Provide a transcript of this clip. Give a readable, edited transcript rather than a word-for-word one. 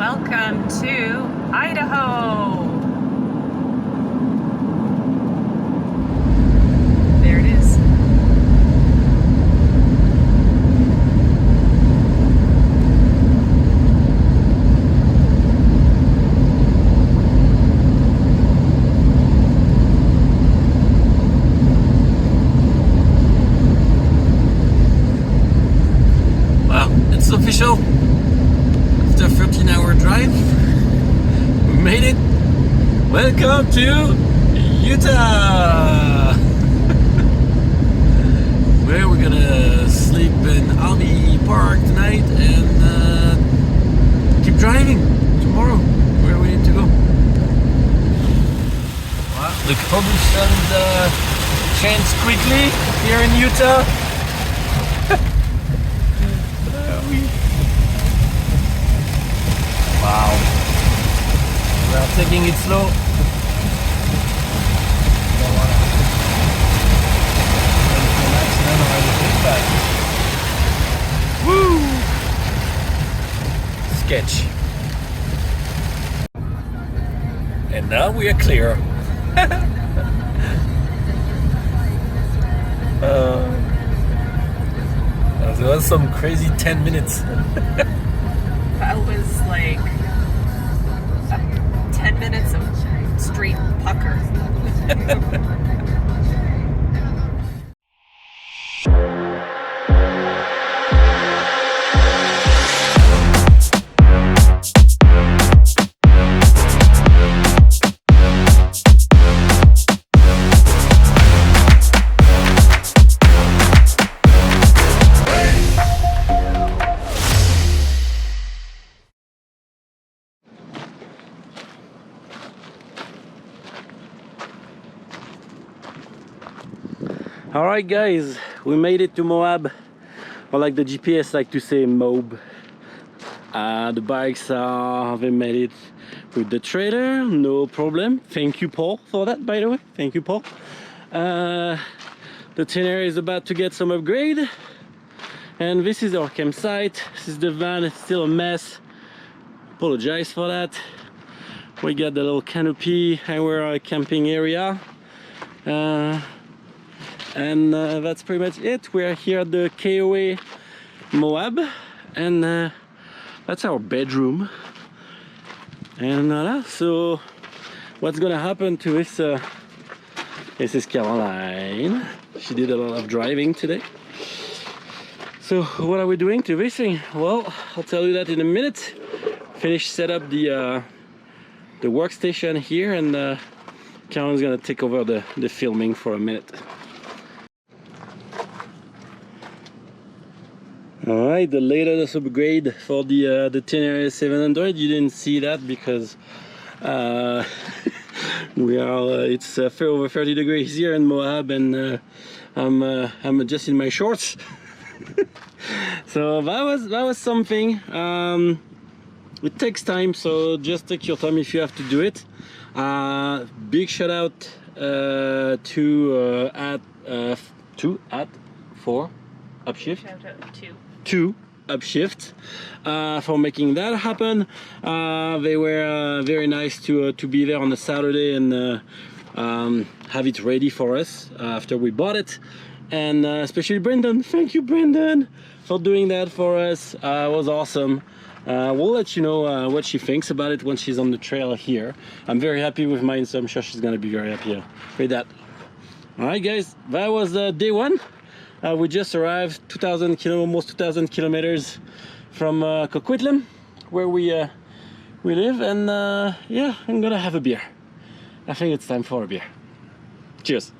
Welcome to Idaho. There it is. Well, it's official. After a 13-hour drive, we made it. Welcome to Utah, where we're gonna sleep in RV Park tonight and keep driving tomorrow where we need to go. Well, the conditions change quickly here in Utah. Wow, we are taking it slow. Don't wanna wait for an accident or anything, but woo! Sketch. And now we are clear. That was some crazy 10 minutes. That was like 10 minutes of straight pucker. Alright guys, we made it to Moab, or like the GPS like to say Moab. The bikes have made it with the trailer, no problem. Thank you Paul for that, by the way. Thank you Paul. The itinerary is about to get some upgrade, and this is our campsite. This is the van, it's still a mess. Apologize for that. We got the little canopy and we're a camping area. And that's pretty much it. We're here at the KOA Moab, and that's our bedroom. And voila. So what's gonna happen to this this is Caroline. She did a lot of driving today. So what are we doing to this thing? Well, I'll tell you that in a minute. Finish set up the workstation here, and Caroline's gonna take over the filming for a minute. Alright, the latest upgrade for the Tenere 700. You didn't see that because we are it's over 30 degrees here in Moab, and I'm just in my shorts. So that was something. It takes time, so just take your time if you have to do it. Big shout out to at 4 Upshift. Shout out to Upshift for making that happen. They were very nice to be there on a Saturday and have it ready for us after we bought it, and especially Brendan. Thank you Brendan for doing that for us. It was awesome. We'll let you know what she thinks about it when she's on the trail here. I'm very happy with mine, so I'm sure she's gonna be very happy with that. Alright guys, that was day one. We just arrived almost 2,000 kilometers from Coquitlam, where we live, and yeah, I'm gonna have a beer. I think it's time for a beer. Cheers.